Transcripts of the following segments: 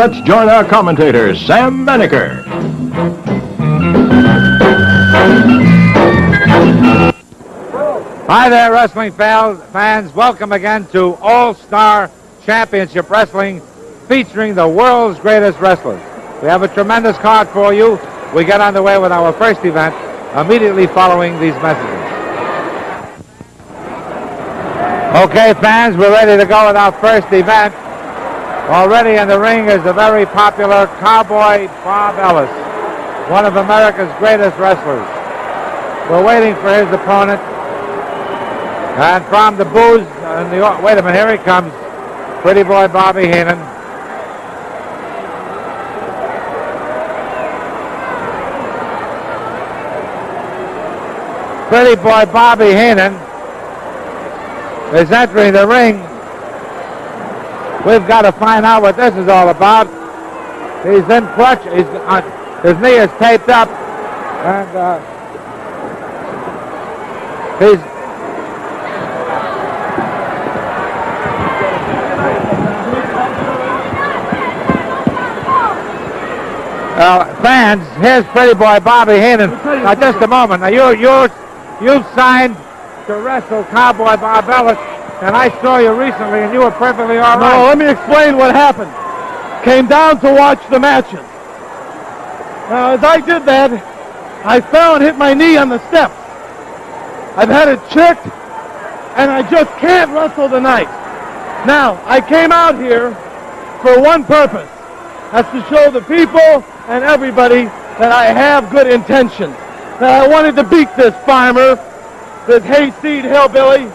let's join our commentator, Sam Banneker. Hi there, wrestling fans. Welcome again to All-Star Championship Wrestling, featuring the world's greatest wrestlers. We have a tremendous card for you. We get underway with our first event immediately following these messages. Okay, fans, we're ready to go with our first event. Already in the ring is the very popular Cowboy Bob Ellis, one of America's greatest wrestlers. We're waiting for his opponent. And from the booze, wait a minute, here he comes, pretty boy Bobby Heenan. Pretty boy Bobby Heenan is entering the ring. We've got to find out what this is all about. He's in crutch, his knee is taped up, and he's fans, here's pretty boy Bobby Heenan. Now, just a moment. Now, you've signed to wrestle Cowboy Bob Ellis, and I saw you recently, and you were perfectly all right. No, let me explain what happened. Came down to watch the matches. Now, as I did that, I fell and hit my knee on the steps. I've had it checked, and I just can't wrestle tonight. Now, I came out here for one purpose. That's to show the people and everybody that I have good intentions. That I wanted to beat this farmer, this hayseed hillbilly.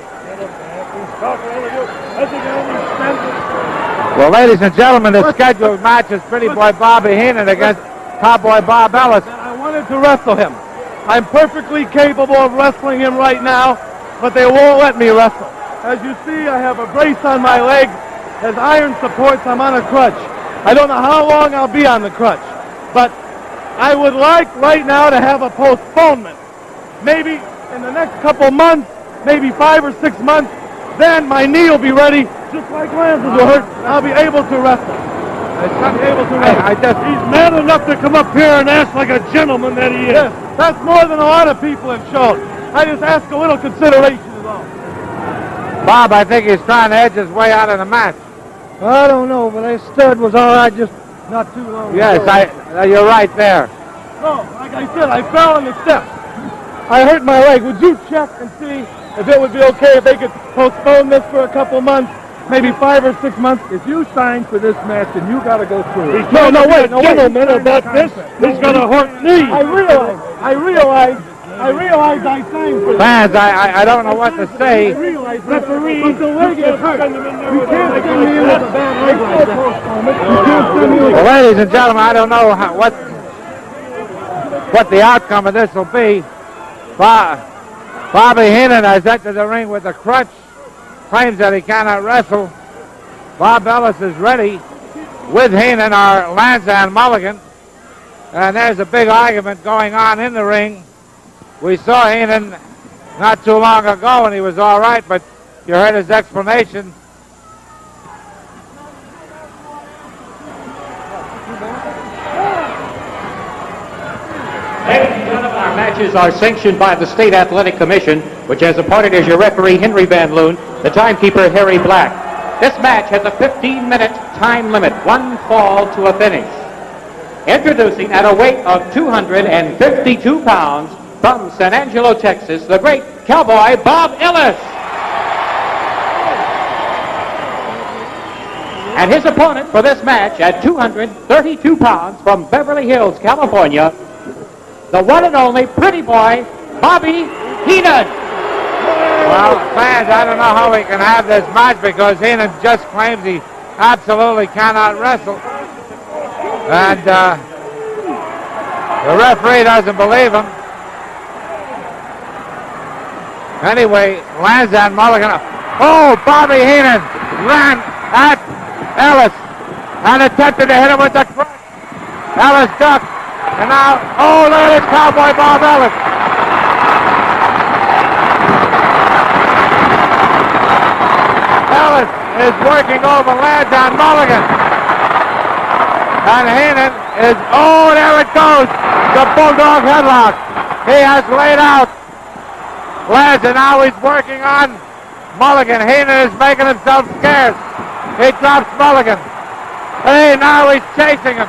Well, ladies and gentlemen, the scheduled match is pretty boy Bobby Heenan against Cowboy Bob Ellis. I wanted to wrestle him. I'm perfectly capable of wrestling him right now, but they won't let me wrestle. As you see, I have a brace on my leg. As iron supports, I'm on a crutch. I don't know how long I'll be on the crutch, but I would like right now to have a postponement. Maybe in the next couple months, maybe 5 or 6 months, then my knee will be ready, just like Lance's will hurt. I'll be able to wrestle. He's man enough to come up here and ask like a gentleman that he is. Yes, that's more than a lot of people have shown. I just ask a little consideration is all. Bob, I think he's trying to edge his way out of the match. I don't know, but that stud was all right just not too long ago. Yes, you're right there. No, like I said, I fell on the steps. I hurt my leg. Would you check and see if it would be okay if they could postpone this for a couple months, maybe 5 or 6 months? If you signed for this match, then you got to go through it. No, wait a minute about this. He's got a hurt knee. I realize I signed for this. Fans, I don't know what to say. Referee, but the leg is hurt. You can't send me in with a bad leg like that. Well, ladies and gentlemen, I don't know what the outcome of this will be. Bobby Heenan has entered the ring with a crutch, claims that he cannot wrestle. Bob Ellis is ready. With Heenan are Lanza and Mulligan. And there's a big argument going on in the ring. We saw Heenan not too long ago, and he was all right, but you heard his explanation. Ladies and gentlemen, our matches are sanctioned by the State Athletic Commission, which has appointed as your referee Henry Van Loon, the timekeeper Harry Black. This match has a 15-minute time limit, one fall to a finish. Introducing at a weight of 252 pounds, from San Angelo, Texas, the great Cowboy Bob Ellis. And his opponent for this match at 232 pounds from Beverly Hills, California, the one and only pretty boy, Bobby Heenan. Well, fans, I don't know how we can have this match because Heenan just claims he absolutely cannot wrestle. And the referee doesn't believe him. Anyway, Lanza and Mulligan. Oh, Bobby Heenan ran at Ellis and attempted to hit him with the crutch. Ellis ducked. And now, oh, there is Cowboy Bob Ellis. Ellis is working over Lanza and Mulligan. And Heenan is, oh, there it goes. The Bulldog headlock. He has laid out Lanza. Now he's working on Mulligan. Heenan is making himself scarce. He drops Mulligan. Hey, now he's chasing him.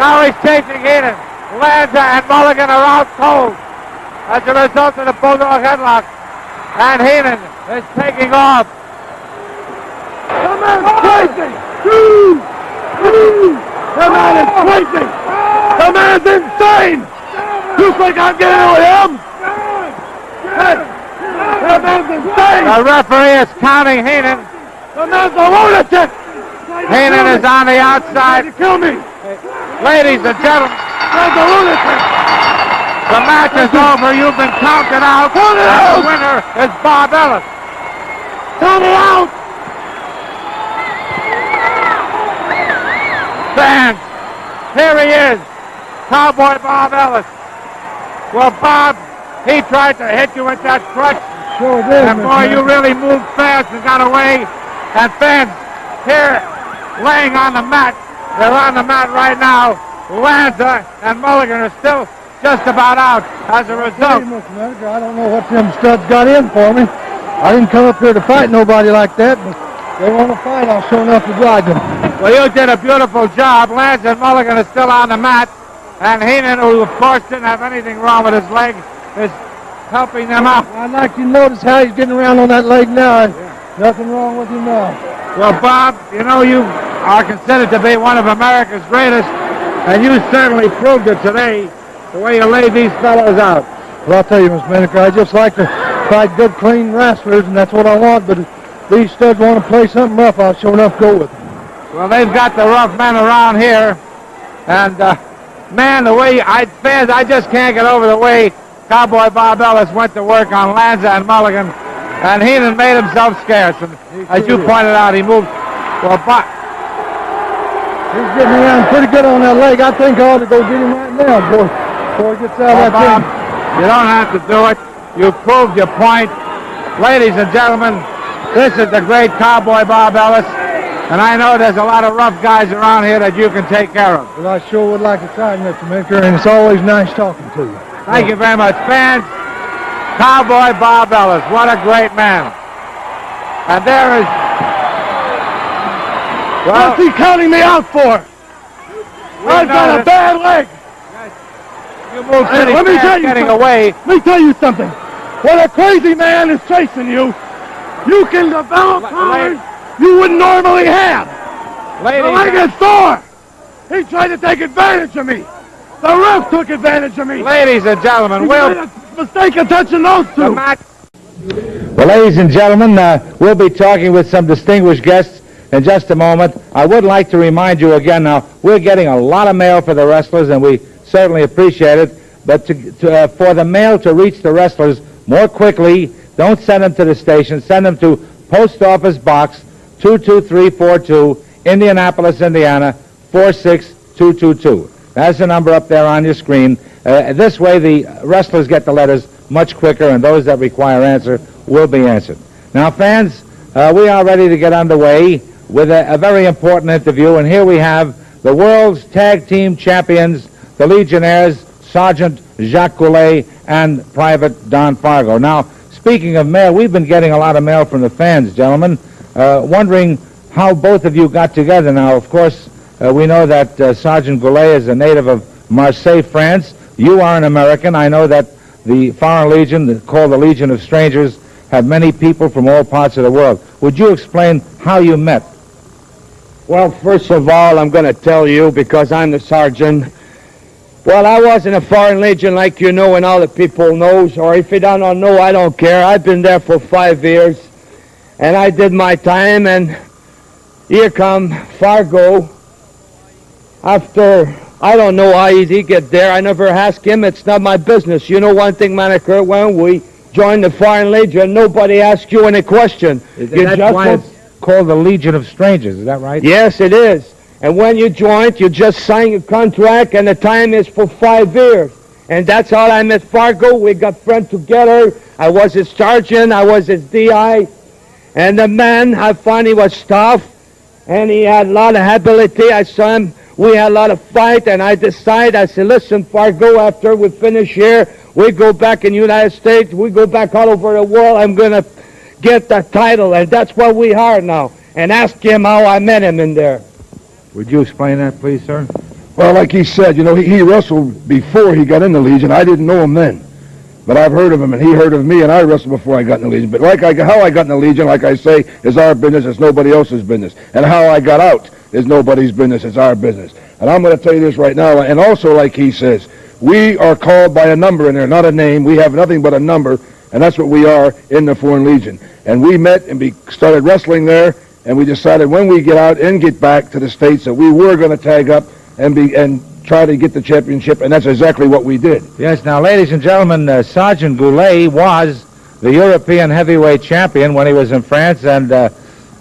Now he's chasing Heenan. Lanza and Mulligan are out cold as a result of the Bulldog headlock. And Heenan is taking off. The man's crazy! The man is crazy! The man's insane! You think I'm getting with him? Hey, the man's insane! The referee is counting Heenan. The man's a lunatic! Heenan is on the outside. You kill me! Ladies and gentlemen, Man's a lunatic! the match is over. You've been counted out. Count it And out! the winner is Bob Ellis. Count it out! Fans, here he is, Cowboy Bob Ellis. Well, Bob, he tried to hit you with that crutch. Sure did, And boy, you really moved fast and got away. And fans, here, laying on the mat, they're on the mat right now. Lanza and Mulligan are still just about out as a result. Mr. Medical, I don't know what them studs got in for me. I didn't come up here to fight nobody like that, but they want to fight, I'll show enough to oblige them. Well, you did a beautiful job. Lanza and Mulligan are still on the mat. And Heenan, who of course didn't have anything wrong with his leg, is helping them out. I'd like you to notice how he's getting around on that leg now. Nothing wrong with him now. Well, Bob, you know, you are considered to be one of America's greatest, and you certainly proved it today, the way you laid these fellows out. Well, I'll tell you, Mr. Medical, I just like to fight good, clean wrestlers, and that's what I want, but if these studs want to play something rough, I'll sure enough go with them. Well, they've got the rough men around here, and, man, the way, fans, I just can't get over the way Cowboy Bob Ellis went to work on Lanza and Mulligan, and Heenan made himself scarce, and as you pointed out, he moved, well, Bob, He's getting around pretty good on that leg. I think I ought to go get him right now before he gets out of that Bob, thing. you don't have to do it. You proved your point. Ladies and gentlemen, this is the great Cowboy Bob Ellis, and I know there's a lot of rough guys around here that you can take care of. Well, I sure would like to try, Mr. Minker, and it's always nice talking to you. Thank you very much, fans. Cowboy Bob Ellis, what a great man. And there is... Well, What's he counting me out for? I've got a bad leg. You moved pretty Let me fast tell you getting something. away. Let me tell you something. When a crazy man is chasing you, you can develop powers you wouldn't normally have. The leg is sore. He tried to take advantage of me. The ref took advantage of me. Ladies and gentlemen, He we'll... made a mistake of touching those The two. match... Well, ladies and gentlemen, we'll be talking with some distinguished guests in just a moment. I would like to remind you again now, we're getting a lot of mail for the wrestlers, and we certainly appreciate it. But for the mail to reach the wrestlers more quickly, don't send them to the station. Send them to Post Office Box 22342, Indianapolis, Indiana, 46222. That's the number up there on your screen. This way, the wrestlers get the letters much quicker, and those that require answer will be answered. Now, fans, we are ready to get underway with a very important interview, and here we have the world's tag team champions, the Legionnaires, Sergeant Jacques Goulet and Private Don Fargo. Now, speaking of mail, we've been getting a lot of mail from the fans, gentlemen, wondering how both of you got together. Now, of course, we know that Sergeant Goulet is a native of Marseille, France. You are an American. I know that the Foreign Legion, called the Legion of Strangers, have many people from all parts of the world. Would you explain how you met? Well, first of all, I'm going to tell you, because I'm the sergeant. Well, I was in a Foreign Legion, like you know, and all the people knows, or if you don't know, I don't care. I've been there for 5 years, and I did my time, and here come Fargo. After, I don't know how he get there. I never asked him. It's not my business. You know one thing, Manicure, when we joined the Foreign Legion, nobody asked you any question. That's why it's called the Legion of Strangers, is that right? Yes, it is. And when you joined, you just sign a contract, and the time is for 5 years. And that's all I met Fargo. We got friends together. I was his sergeant. I was his DI. And the man, I found he was tough, and he had a lot of ability. I saw him We had a lot of fight, and I said, listen, Fargo, after we finish here, we go back in the United States, we go back all over the world, I'm going to get the title, and that's what we are now. And ask him how I met him in there. Would you explain that, please, sir? Well, like he said, he wrestled before he got in the Legion. I didn't know him then. But I've heard of him, and he heard of me, and I wrestled before I got in the Legion. But how I got in the Legion, like I say, is our business. It's nobody else's business. And how I got out is nobody's business. It's our business. And I'm going to tell you this right now, and also like he says, we are called by a number in there, not a name. We have nothing but a number, and that's what we are in the Foreign Legion. And we met and started wrestling there, and we decided when we get out and get back to the States that we were going to tag up and try to get the championship, and that's exactly what we did. Yes, now, ladies and gentlemen, Sergeant Goulet was the European heavyweight champion when he was in France, and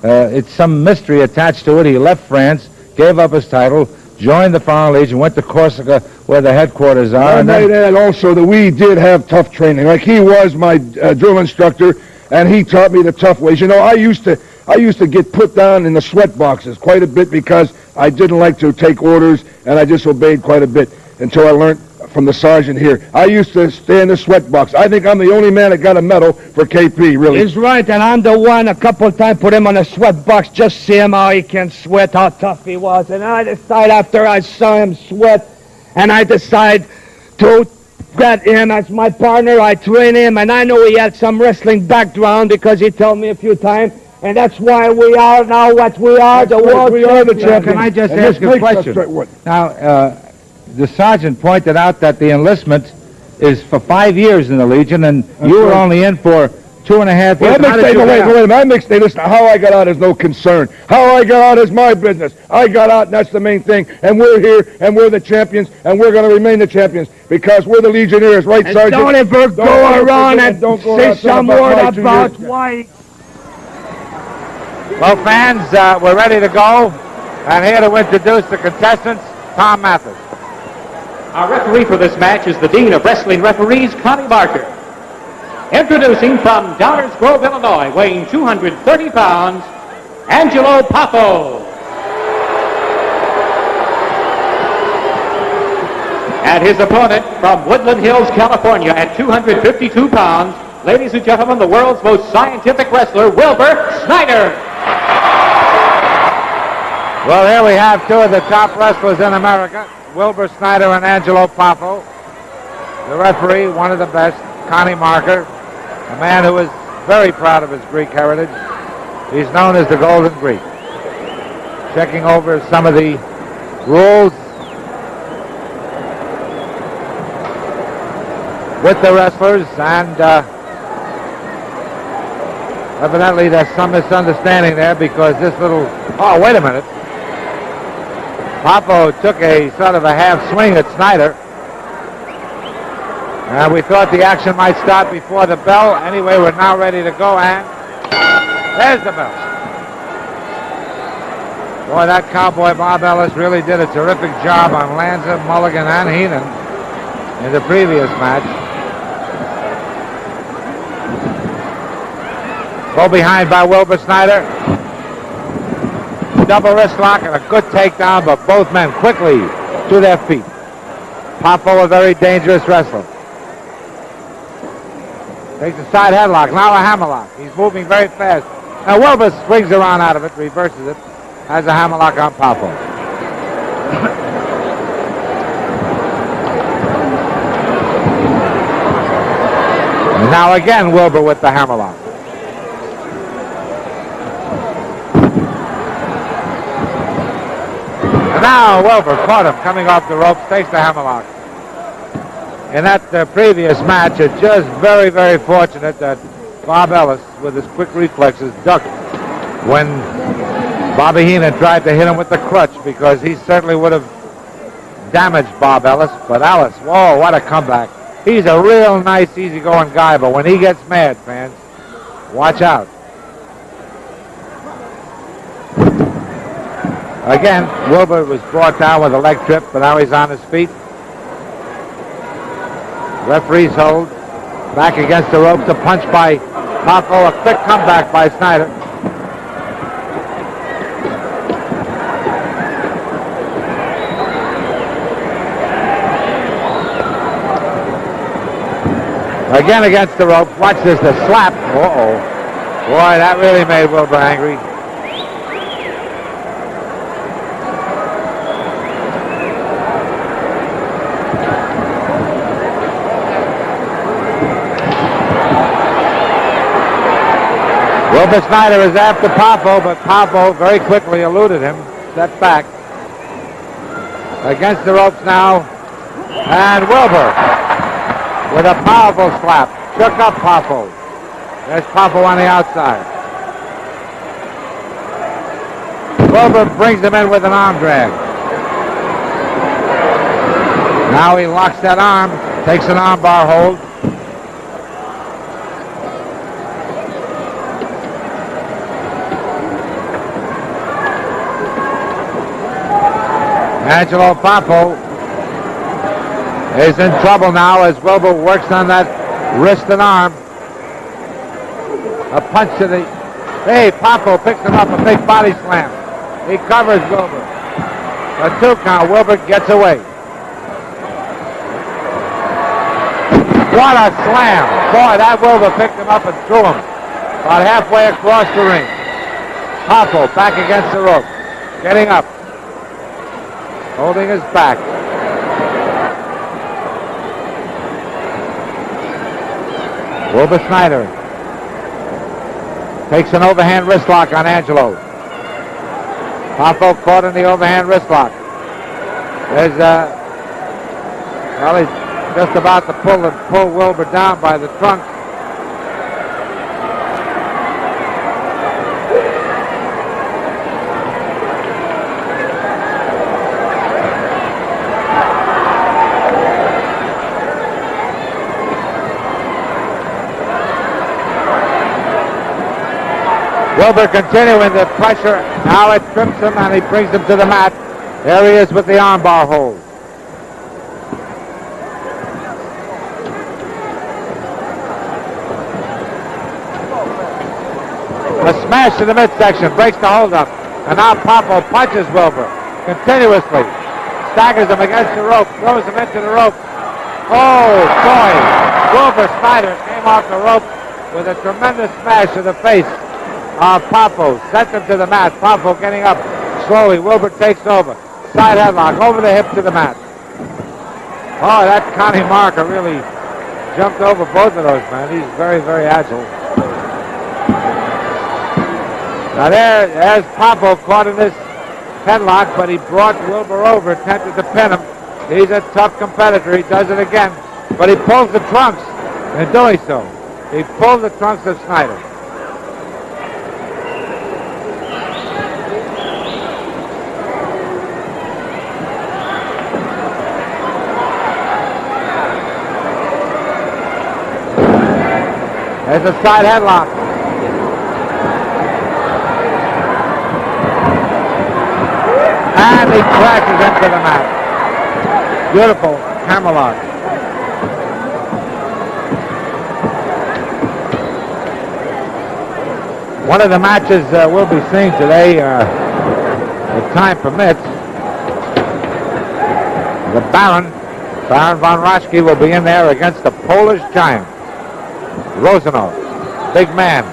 it's some mystery attached to it. He left France, gave up his title, joined the Foreign Legion, went to Corsica, where the headquarters are. I might add also that we did have tough training. Like, he was my drill instructor, and he taught me the tough ways. I used to get put down in the sweat boxes quite a bit because I didn't like to take orders, and I disobeyed quite a bit until I learned from the sergeant here. I used to stay in the sweat box. I think I'm the only man that got a medal for KP, really. He's right, and I'm the one a couple of times put him on a sweat box, just see him how he can sweat, how tough he was. And I decide after I saw him sweat, and I decide to get him as my partner. I train him, and I know he had some wrestling background because he told me a few times. And that's why we are now what we are, the world champion. Can I just ask a question? Now, the sergeant pointed out that the enlistment is for 5 years in the Legion, and you were only in for 2.5 years. Wait, I mixed it. Listen, how I got out is no concern. How I got out is my business. I got out, and that's the main thing. And we're here, and we're the champions, and we're going to remain the champions because we're the Legionnaires, right, Sergeant? Don't ever go around and say some word about why. Well, fans, we're ready to go. And here to introduce the contestants, Tom Mathis. Our referee for this match is the Dean of Wrestling Referees, Connie Barker. Introducing from Downers Grove, Illinois, weighing 230 pounds, Angelo Poffo. And his opponent from Woodland Hills, California, at 252 pounds, ladies and gentlemen, the world's most scientific wrestler, Wilbur Snyder. Well, here we have two of the top wrestlers in America, Wilbur Snyder and Angelo Poffo. The referee, one of the best, Connie Marker, a man who is very proud of his Greek heritage. He's known as the Golden Greek. Checking over some of the rules with the wrestlers, and evidently there's some misunderstanding there because this little... Oh, wait a minute. Poffo took a sort of a half swing at Snyder. And we thought the action might start before the bell. Anyway, we're now ready to go, and there's the bell. Boy, that cowboy Bob Ellis really did a terrific job on Lanza, Mulligan, and Heenan in the previous match. Go behind by Wilbur Snyder. Double wrist lock and a good takedown, but both men quickly to their feet. Poffo, a very dangerous wrestler. Takes a side headlock, now a hammerlock. He's moving very fast. Now Wilbur swings around out of it, reverses it, has a hammerlock on Poffo. And now again Wilbur with the hammerlock. And now Wilbur caught him coming off the ropes, takes the hammerlock. In that previous match, it's just very, very fortunate that Bob Ellis, with his quick reflexes, ducked when Bobby Heenan tried to hit him with the crutch, because he certainly would have damaged Bob Ellis. But Ellis, whoa, what a comeback. He's a real nice, easygoing guy, but when he gets mad, fans, watch out. Again, Wilbur was brought down with a leg trip, but now he's on his feet. Referees hold. Back against the ropes, a punch by Poffo, a quick comeback by Snyder. Again against the rope. Watch this, the slap. Uh-oh. Boy, that really made Wilbur angry. Wilbur Snyder is after Popo, but Popo very quickly eluded him. Stepped back. Against the ropes now. And Wilbur with a powerful slap. Shook up Popo. There's Popo on the outside. Wilbur brings him in with an arm drag. Now he locks that arm, takes an arm bar hold. Angelo Popo is in trouble now as Wilbur works on that wrist and arm. A punch to the... Hey, Popo picks him up, a big body slam. He covers Wilbur. A 2 count, Wilbur gets away. What a slam. Boy, that Wilbur picked him up and threw him about halfway across the ring. Popo back against the rope, getting up. Holding his back. Wilbur Snyder takes an overhand wrist lock on Angelo. Popo caught in the overhand wrist lock. There's well, he's just about to pull Wilbur down by the trunk. Wilbur continuing the pressure. Now it trips him and he brings him to the mat. There he is with the armbar hold. A smash to the midsection, breaks the hold up. And now Popo punches Wilbur continuously. Staggers him against the rope, throws him into the rope. Oh, boy. Wilbur Snyder came off the rope with a tremendous smash to the face. Popo sent him to the mat. Popo getting up slowly. Wilbur takes over. Side headlock over the hip to the mat. Oh, that Connie Marker really jumped over both of those, man. He's very, very agile. Now there's Popo caught in this headlock, but he brought Wilbur over, attempted to pin him. He's a tough competitor. He does it again, but he pulls the trunks. In doing so, he pulled the trunks of Snyder. There's a side headlock. And he crashes into the mat. Beautiful hammerlock. One of the matches we'll be seeing today, if time permits, the Baron von Raschke will be in there against the Polish Giant. Rosanov, big man,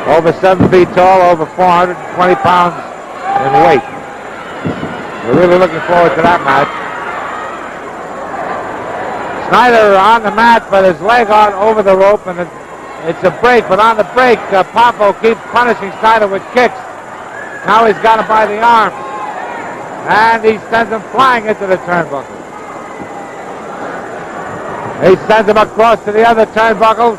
over 7 feet tall, over 420 pounds in weight. We're really looking forward to that match. Snyder on the mat, but his leg on over the rope, and it's a break. But on the break, Popo keeps punishing Snyder with kicks. Now he's got him by the arm, and he sends him flying into the turnbuckle. He sends him across to the other turnbuckles.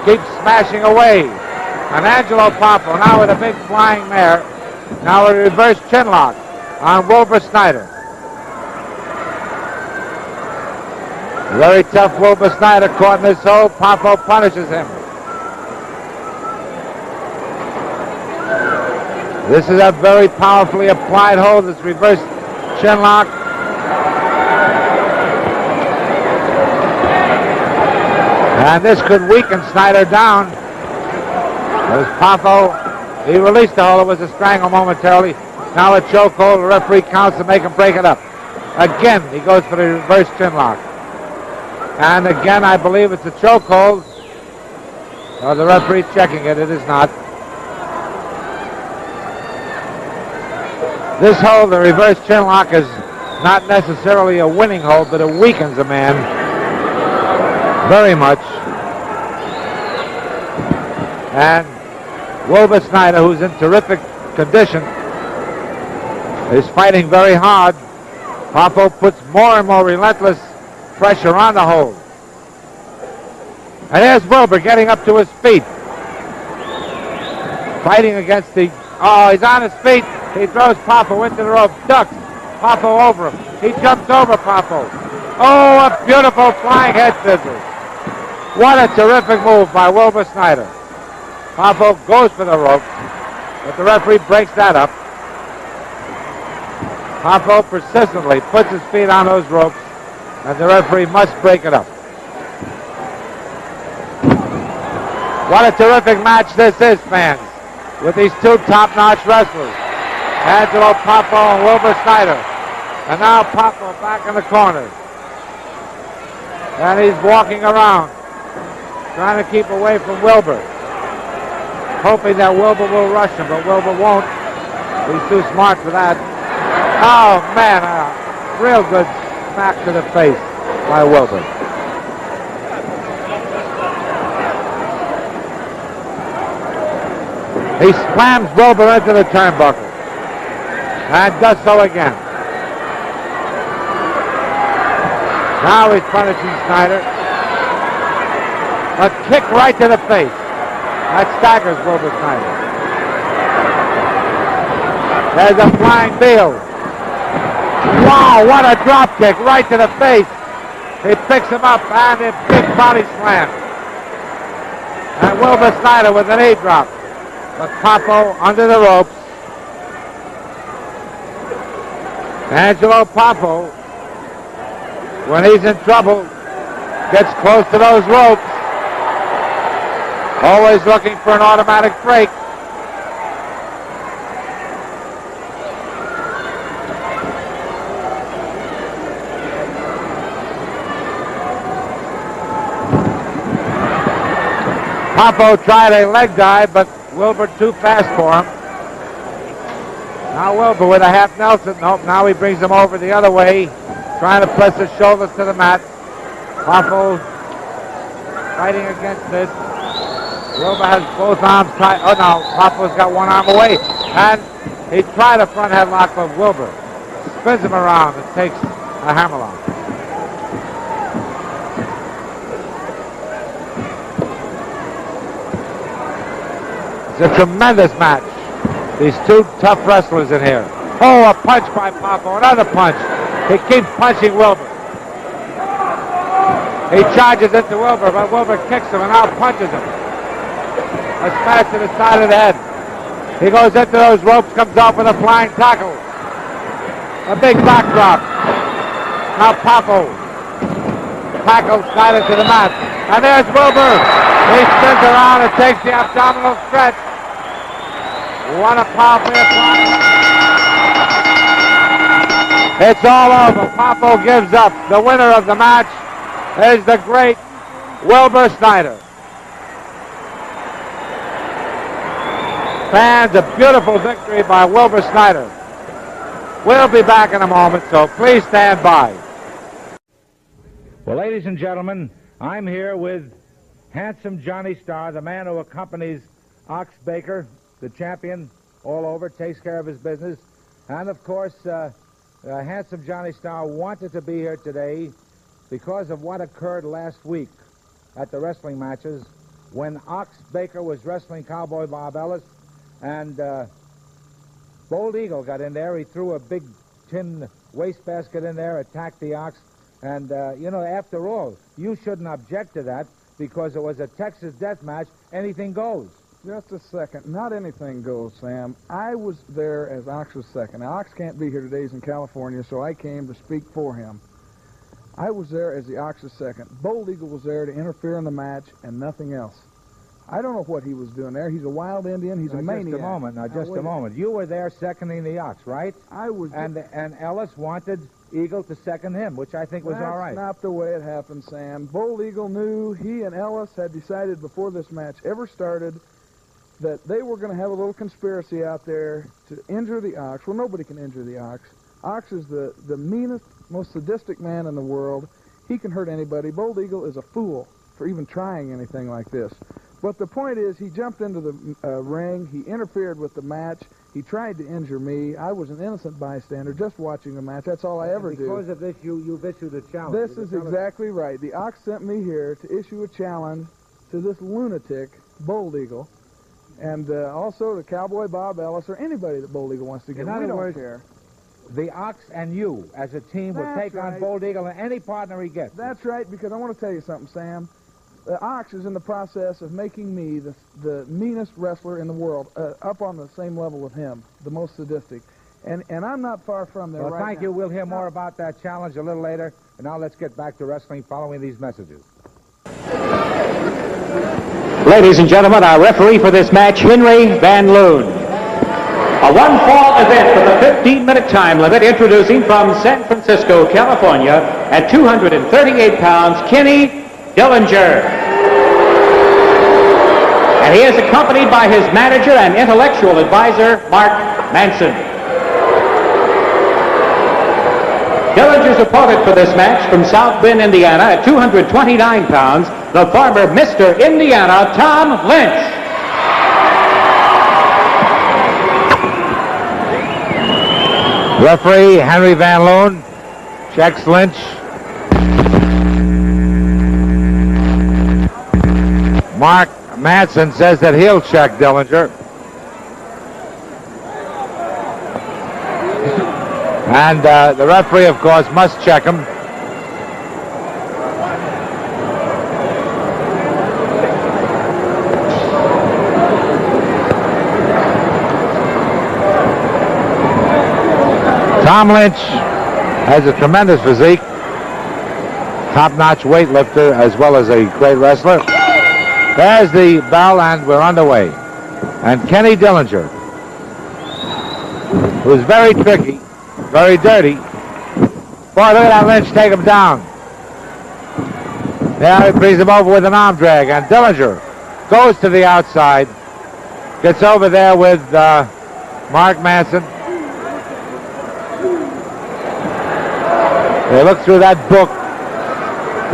Keeps smashing away. And Angelo Popo now with a big flying mare. Now a reverse chin lock on Wilbur Snyder. Very tough Wilbur Snyder caught in this hold. Popo punishes him. This is a very powerfully applied hold. This reverse chin lock. And this could weaken Snyder down. There's Popo. He released the hold. It was a strangle momentarily. Now a chokehold. The referee counts to make him break it up. Again, he goes for the reverse chin lock. And again, I believe it's a chokehold. The referee checking it. It is not. This hold, the reverse chin lock, is not necessarily a winning hold, but it weakens a man very much. And Wilbur Snyder, who's in terrific condition, is fighting very hard. Popo puts more and more relentless pressure on the hold. And there's Wilbur getting up to his feet. Fighting against the... Oh, he's on his feet. He throws Popo into the rope. Ducks. Popo over him. He jumps over Popo. Oh, a beautiful flying head scissors. What a terrific move by Wilbur Snyder. Popo goes for the rope, but the referee breaks that up. Popo persistently puts his feet on those ropes, and the referee must break it up. What a terrific match this is, fans, with these two top-notch wrestlers, Angelo Popo and Wilbur Snyder. And now Popo back in the corner. And he's walking around, trying to keep away from Wilbur, hoping that Wilbur will rush him, but Wilbur won't. He's too smart for that. Oh, man, a real good smack to the face by Wilbur. He slams Wilbur into the turnbuckle and does so again. Now he's punishing Snyder. A kick right to the face. That staggers Wilbur Snyder. There's a flying deal. Wow, what a drop kick right to the face. He picks him up and a big body slam. And Wilbur Snyder with an knee drop. But Popo under the ropes. Angelo Popo, when he's in trouble, gets close to those ropes. Always looking for an automatic break. Popo tried a leg dive, but Wilbur too fast for him. Now Wilbur with a half Nelson. Nope, now he brings him over the other way, trying to press his shoulders to the mat. Popo fighting against it. Wilbur has both arms tied. Oh no, Popo's got one arm away. And he tried a front headlock, but Wilbur spins him around and takes a hammerlock. It's a tremendous match. These two tough wrestlers in here. Oh, a punch by Popo, another punch. He keeps punching Wilbur. He charges into Wilbur, but Wilbur kicks him and now punches him. A smash to the side of the head. He goes into those ropes, comes off with a flying tackle. A big backdrop. Now Popo tackles Snyder to the mat. And there's Wilbur. He spins around and takes the abdominal stretch. What a powerful appliance. It's all over. Popo gives up. The winner of the match is the great Wilbur Snyder. Fans, a beautiful victory by Wilbur Snyder. We'll be back in a moment, so please stand by. Well, ladies and gentlemen, I'm here with handsome Johnny Starr, the man who accompanies Ox Baker, the champion, all over, takes care of his business. And, of course, handsome Johnny Starr wanted to be here today because of what occurred last week at the wrestling matches when Ox Baker was wrestling Cowboy Bob Ellis, and Bold Eagle got in there. He threw a big tin wastebasket in there, attacked the Ox. And, after all, you shouldn't object to that because it was a Texas death match. Anything goes. Just a second. Not anything goes, Sam. I was there as Ox's second. Now, Ox can't be here today. He's in California, so I came to speak for him. I was there as the Ox's second. Bold Eagle was there to interfere in the match and nothing else. I don't know what he was doing there. He's a wild Indian. He's a maniac. Just a moment. You were there seconding the ox, right? I was. And Ellis wanted Eagle to second him, which I think was all right. That's not the way it happened, Sam. Bold Eagle knew he and Ellis had decided before this match ever started that they were going to have a little conspiracy out there to injure the ox. Well, nobody can injure the ox. Ox is the meanest, most sadistic man in the world. He can hurt anybody. Bold Eagle is a fool for even trying anything like this. But the point is, he jumped into the ring. He interfered with the match. He tried to injure me. I was an innocent bystander just watching the match. That's all I ever do. Because of this, you've issued a challenge. This is exactly right. The Ox sent me here to issue a challenge to this lunatic, Bold Eagle, and also to Cowboy Bob Ellis or anybody that Bold Eagle wants to get. We don't care. The Ox and you, as a team, will take on Bold Eagle and any partner he gets. That's right, because I want to tell you something, Sam. The Ox is in the process of making me the meanest wrestler in the world, up on the same level with him, the most sadistic. And I'm not far from there right now. Thank you. We'll hear more about that challenge a little later. And now let's get back to wrestling following these messages. Ladies and gentlemen, our referee for this match, Henry Van Loon. A one-fall event with a 15-minute time limit, introducing from San Francisco, California, at 238 pounds, Kenny Dillinger. And he is accompanied by his manager and intellectual advisor, Mark Manson. Dillinger's opponent for this match from South Bend, Indiana, at 229 pounds, the former Mr. Indiana, Tom Lynch. Referee Henry Van Loon checks Lynch. Mark Manson says that he'll check Dillinger. And the referee, of course, must check him. Tom Lynch has a tremendous physique, top-notch weightlifter as well as a great wrestler. There's the bell, and we're underway. And Kenny Dillinger, who's very tricky, very dirty. Boy, look at that Lynch take him down. Now he brings him over with an arm drag, and Dillinger goes to the outside, gets over there with Mark Manson. They look through that book,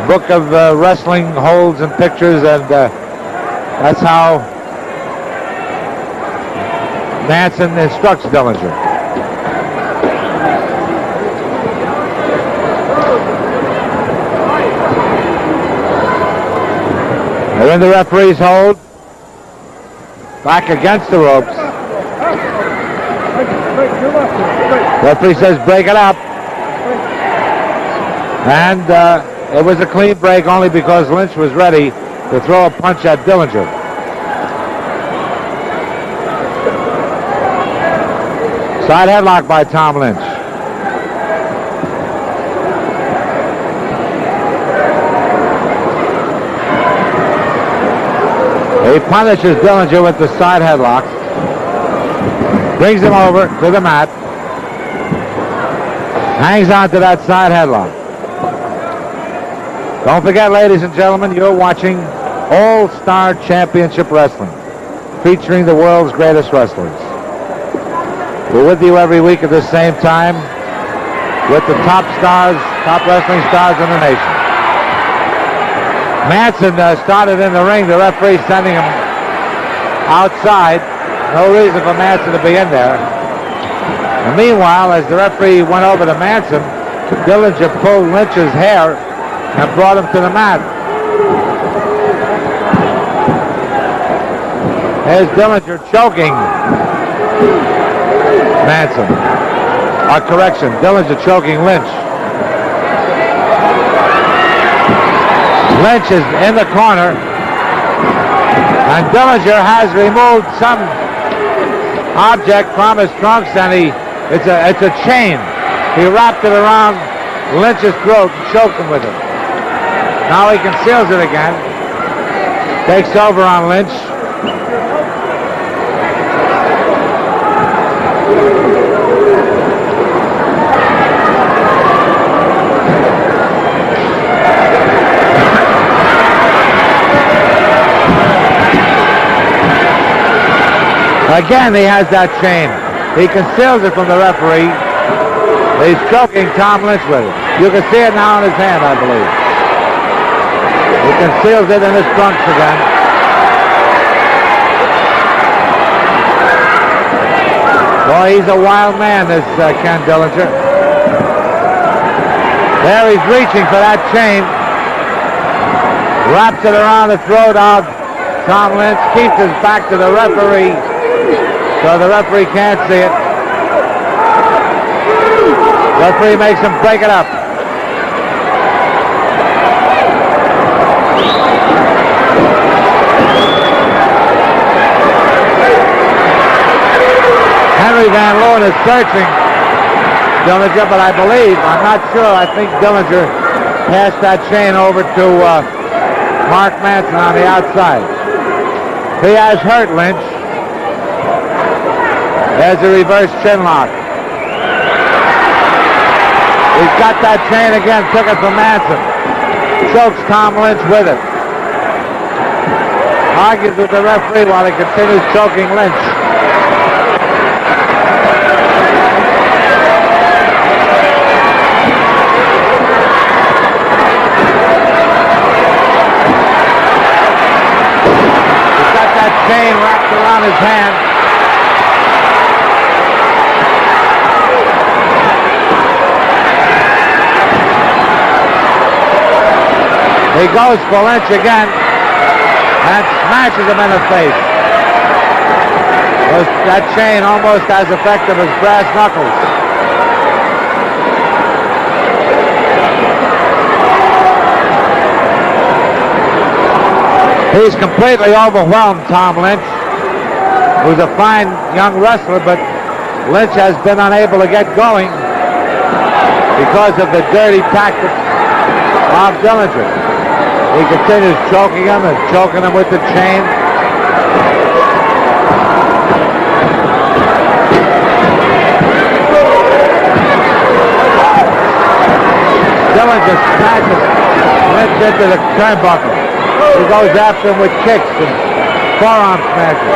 the book of wrestling holds and pictures, and that's how Manson instructs Dillinger. They're in the referee's hold, back against the ropes. Referee says break it up. And it was a clean break only because Lynch was ready to throw a punch at Dillinger. Side headlock by Tom Lynch. He punishes Dillinger with the side headlock. Brings him over to the mat. Hangs on to that side headlock. Don't forget, ladies and gentlemen, you're watching All-Star Championship Wrestling, featuring the world's greatest wrestlers. We're with you every week at the same time with the top stars, top wrestling stars in the nation. Manson started in the ring. The referee sending him outside. No reason for Manson to be in there. And meanwhile, as the referee went over to Manson, Dillinger pulled Lynch's hair and brought him to the mat. Here's Dillinger choking Manson. Correction, Dillinger choking Lynch. Lynch is in the corner, and Dillinger has removed some object from his trunks, and it's a chain. He wrapped it around Lynch's throat and choked him with it. Now he conceals it again. Takes over on Lynch. Again, he has that chain. He conceals it from the referee. He's choking Tom Lynch with it. You can see it now in his hand, I believe. He conceals it in his trunks again. Boy, he's a wild man, this Ken Dillinger. There he's reaching for that chain. Wraps it around the throat of Tom Lynch. Keeps his back to the referee, so the referee can't see it. Referee makes him break it up. Henry Van Loon is searching Dillinger, but I believe, I'm not sure, I think Dillinger passed that chain over to Mark Manson on the outside. He has hurt Lynch. There's a reverse chin lock. He's got that chain again, took it from Manson. Chokes Tom Lynch with it. Argues with the referee while he continues choking Lynch. He's got that chain wrapped around his hand. He goes for Lynch again and smashes him in the face. That chain almost as effective as brass knuckles. He's completely overwhelmed Tom Lynch, who's a fine young wrestler, but Lynch has been unable to get going because of the dirty tactics of Dillinger. He continues choking him and choking him with the chain. Dillinger smashes Lynch into the turnbuckle. He goes after him with kicks and forearm smashes.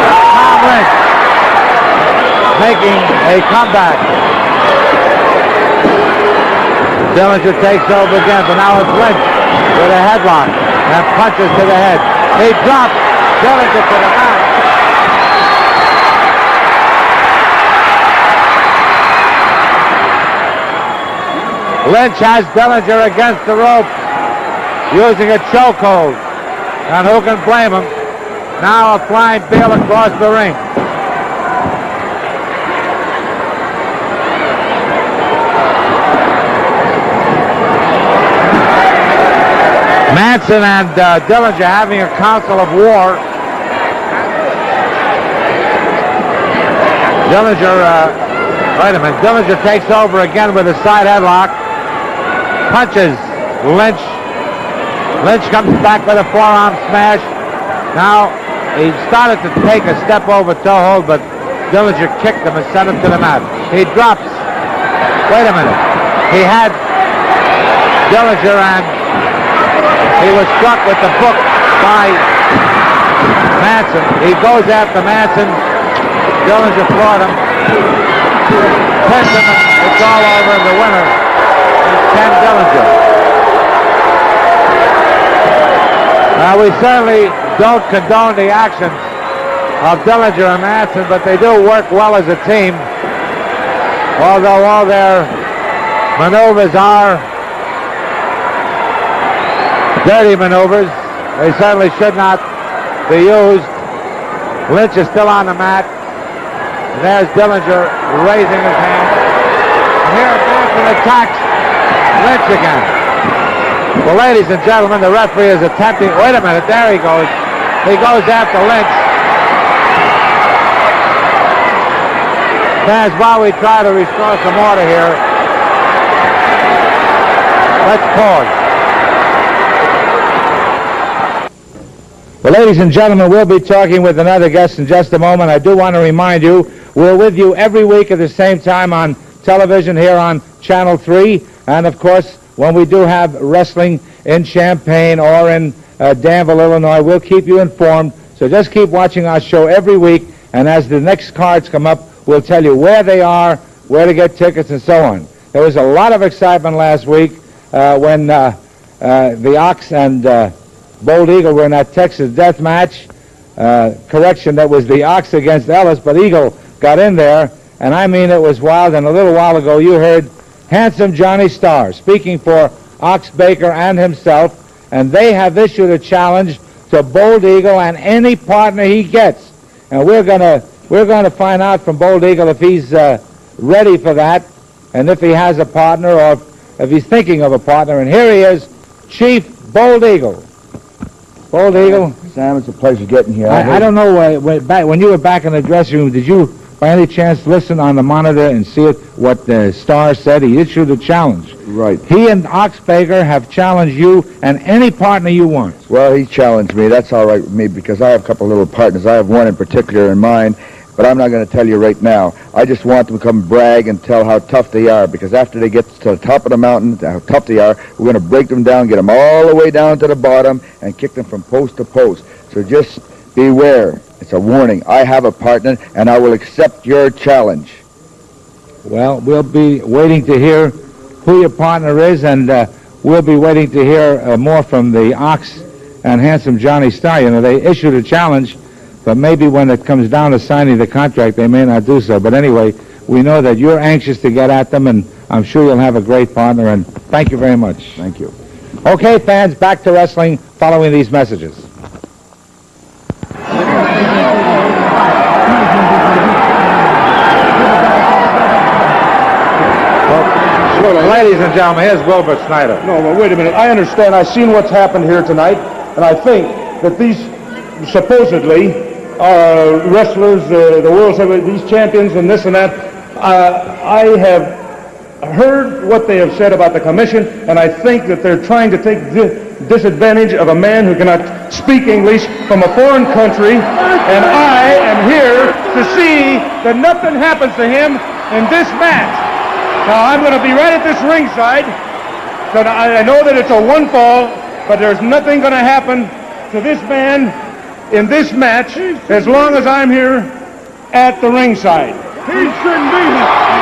Tom Lynch making a comeback. Dillinger takes over again, but now it's Lynch with a headlock and punches to the head. He drops Dillinger to the mat. Lynch has Dillinger against the rope, using a chokehold. And who can blame him? Now a flying peel across the ring. Manson and Dillinger having a council of war. Dillinger takes over again with a side headlock. Punches Lynch. Lynch comes back with a forearm smash. Now, he started to take a step over toe hold, but Dillinger kicked him and sent him to the mat. He drops. Wait a minute. He had Dillinger and he was struck with the book by Manson. He goes after Manson. Dillinger floored him. Pins him. It's all over. And the winner is Ken Dillinger. Now, we certainly don't condone the actions of Dillinger and Manson, but they do work well as a team. Although all their maneuvers are dirty maneuvers, they certainly should not be used. Lynch is still on the mat. And there's Dillinger raising his hand. And here Manson attacks Lynch again. Well, ladies and gentlemen, the referee is attempting... Wait a minute, there he goes. He goes after Lynch. Fans, while we try to restore some order here, let's pause. Well, ladies and gentlemen, we'll be talking with another guest in just a moment. I do want to remind you, we're with you every week at the same time on television here on Channel 3. And, of course, when we do have wrestling in Champaign or in Danville, Illinois, we'll keep you informed. So just keep watching our show every week. And as the next cards come up, we'll tell you where they are, where to get tickets, and so on. There was a lot of excitement last week when the Ox and Bold Eagle were in that Texas death match. Correction, that was the Ox against Ellis, but Eagle got in there, and I mean it was wild. And a little while ago you heard Handsome Johnny Starr speaking for Ox Baker and himself, and they have issued a challenge to Bold Eagle and any partner he gets. And we're gonna find out from Bold Eagle if he's ready for that, and if he has a partner, or if he's thinking of a partner. And here he is, Chief Bold Eagle. Bold Eagle. Sam, it's a pleasure getting here. I don't know, when you were back in the dressing room, did you by any chance listen on the monitor and see what the Star said? He issued a challenge. Right. He and Ox Baker have challenged you and any partner you want. Well, he challenged me. That's all right with me, because I have a couple of little partners. I have one in particular in mind, but I'm not going to tell you right now. I just want them to come brag and tell how tough they are, because after they get to the top of the mountain, how tough they are, we're going to break them down, get them all the way down to the bottom, and kick them from post to post. So just beware. It's a warning. I have a partner, and I will accept your challenge. Well, we'll be waiting to hear who your partner is, and we'll be waiting to hear more from the Ox and Handsome Johnny Starr. You know, they issued a challenge, but maybe when it comes down to signing the contract, they may not do so. But anyway, we know that you're anxious to get at them, and I'm sure you'll have a great partner, and thank you very much. Thank you. Okay, fans, back to wrestling following these messages. Ladies and gentlemen, here's Wilbur Snyder. No, but wait a minute. I understand. I've seen what's happened here tonight, and I think that these supposedly wrestlers, the world heavyweight, these champions and this and that, I have heard what they have said about the commission, and I think that they're trying to take disadvantage of a man who cannot speak English from a foreign country, and I am here to see that nothing happens to him in this match. Now, I'm going to be right at this ringside, so I know that it's a one fall, but there's nothing going to happen to this man in this match as long as I'm here at the ringside. He shouldn't be here.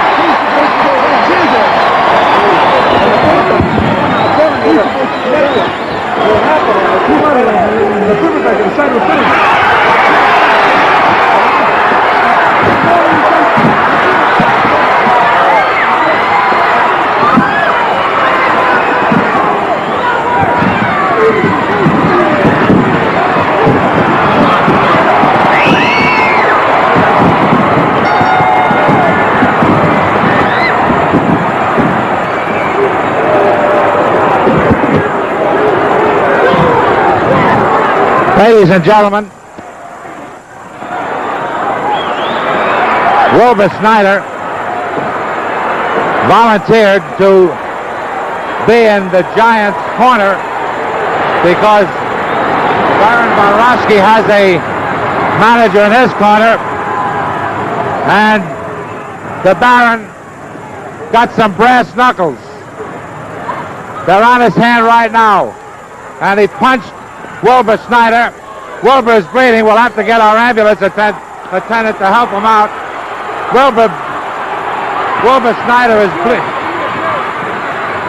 Ladies and gentlemen, Wilbur Snyder volunteered to be in the Giants' corner because Baron Borowski has a manager in his corner, and the Baron got some brass knuckles. They're on his hand right now, and he punched Wilbur Snyder. Wilbur is bleeding. We'll have to get our ambulance attendant to help him out. Wilbur Snyder is bleeding.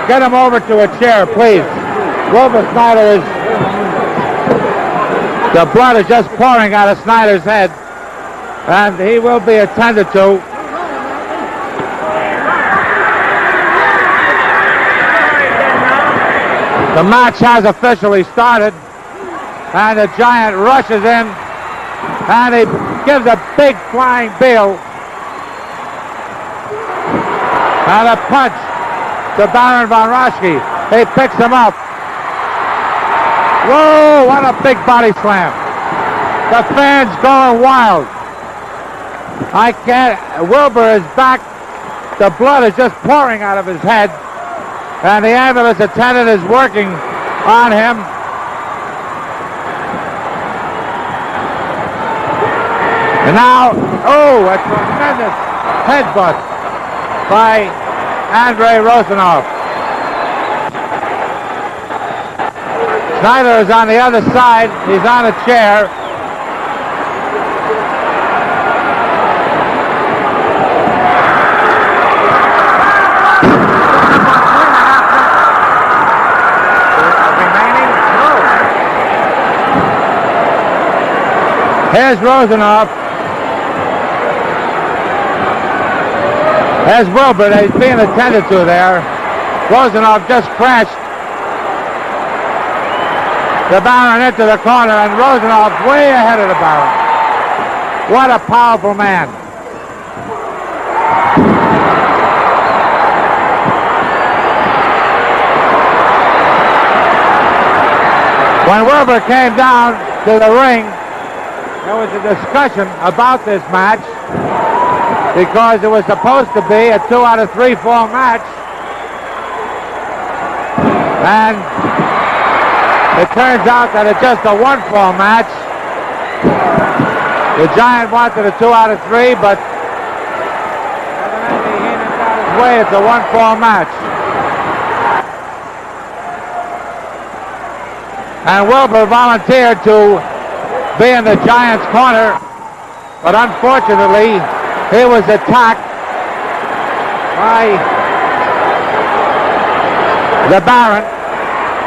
Get him over to a chair, please. Wilbur Snyder is... The blood is just pouring out of Snyder's head, and he will be attended to. The match has officially started. And the Giant rushes in, and he gives a big flying bill. And a punch to Baron von Raschke. He picks him up. Whoa, what a big body slam. The fans going wild. I can't, Wilbur is back. The blood is just pouring out of his head. And the ambulance attendant is working on him. And now, oh, a tremendous headbutt by Andrei Rozanov. Snyder is on the other side. He's on a chair. Here's Rozanov. There's Wilbur. He's being attended to there. Rozanov just crashed the Baron into the corner, and Rosanov's way ahead of the Baron. What a powerful man. When Wilbur came down to the ring, there was a discussion about this match because it was supposed to be a 2 out of 3 fall match, and it turns out that it's just a 1 fall match. The Giant wanted a 2 out of 3, but evidently Heenan got his way. It's a 1 fall match. And Wilbur volunteered to be in the Giant's corner, but unfortunately he was attacked by the Baron.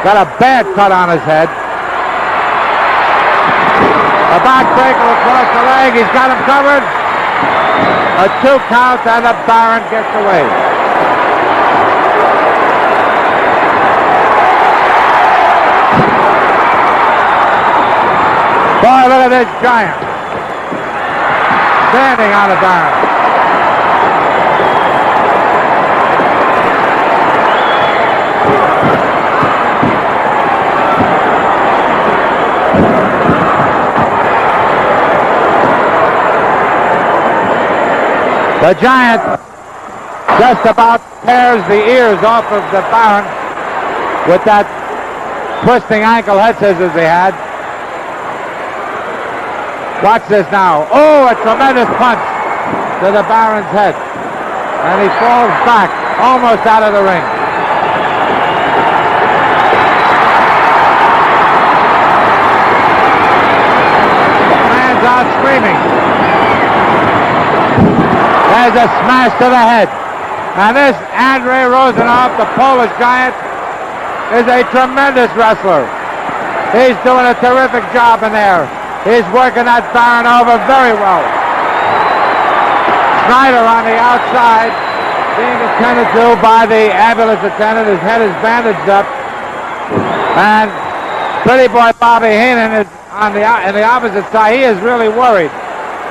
Got a bad cut on his head. A backbreaker across the leg. He's got him covered. A 2 count, and the Baron gets away. Boy, look at this Giant standing on the Baron. The Giant just about tears the ears off of the Baron with that twisting ankle head scissors he had. Watch this now. Oh, a tremendous punch to the Baron's head. And he falls back, almost out of the ring. The man's out screaming. There's a smash to the head. And this Andrei Rozanov, the Polish Giant, is a tremendous wrestler. He's doing a terrific job in there. He's working that Baron over very well. Snyder on the outside, being attended to by the ambulance attendant. His head is bandaged up. And pretty boy Bobby Heenan is on in the opposite side. He is really worried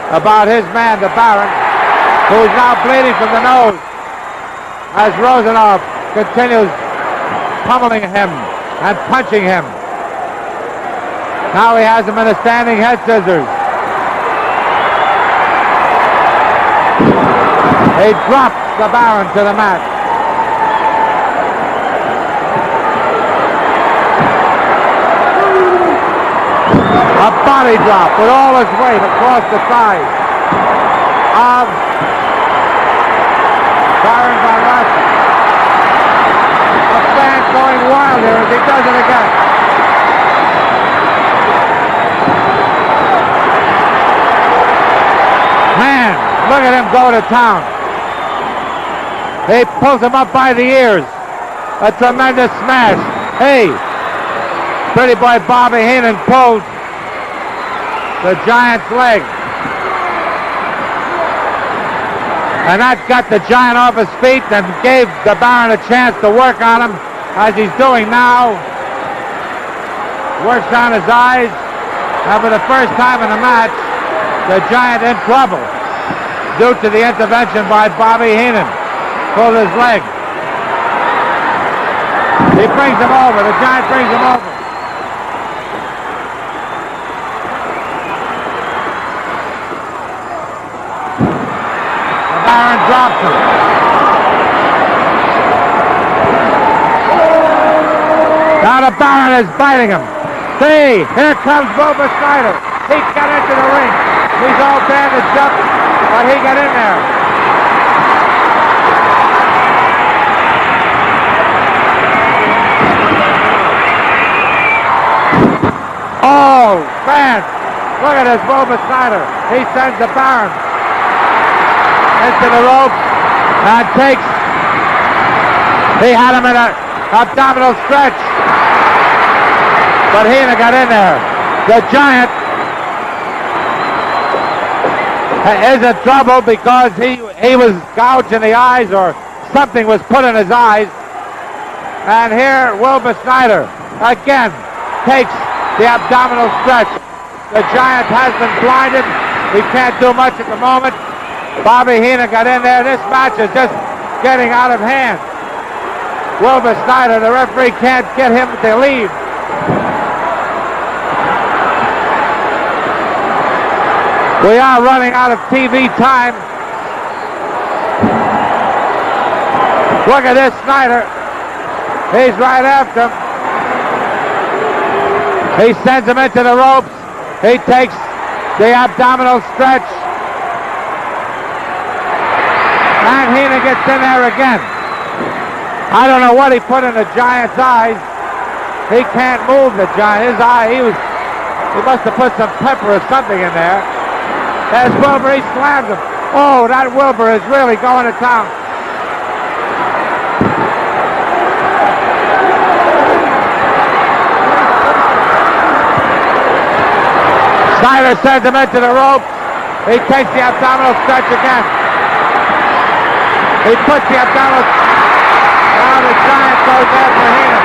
about his man, the Baron, who's now bleeding from the nose as Rozanov continues pummeling him and punching him. Now he has him in a standing head scissors. He drops the Baron to the mat. A body drop with all his weight across the thigh of Baron von Raschke. A fan going wild here as he does it again. Man, look at him go to town. He pulls him up by the ears. A tremendous smash. Hey, pretty boy Bobby Heenan pulled the Giant's leg. And that got the Giant off his feet and gave the Baron a chance to work on him, as he's doing now. Works on his eyes. And for the first time in the match, the Giant in trouble due to the intervention by Bobby Heenan. Pulled his leg. He brings him over. The Giant brings him over. The Baron drops him. Now the Baron is biting him. See, here comes Wilbur Snyder. He got into the ring. He's all bandaged up, but he got in there. Oh, man. Look at this Wilbur Snyder. He sends the Baron into the ropes and takes. He had him in an abdominal stretch, but Hina got in there. The Giant is in trouble because he was gouged in the eyes, or something was put in his eyes. And here Wilbur Snyder again takes the abdominal stretch. The Giant has been blinded. He can't do much at the moment. Bobby Hina got in there. This match is just getting out of hand. Wilbur Snyder, the referee, can't get him to leave. We are running out of TV time. Look at this Snyder. He's right after him. He sends him into the ropes. He takes the abdominal stretch. And Hina gets in there again. I don't know what he put in the Giant's eyes. He can't move the Giant. His eye, he must have put some pepper or something in there. There's Wilbur, he slams him. Oh, that Wilbur is really going to town. Snyder sends him into the ropes. He takes the abdominal stretch again. He puts the abdominal. Now the Giant goes after Hina.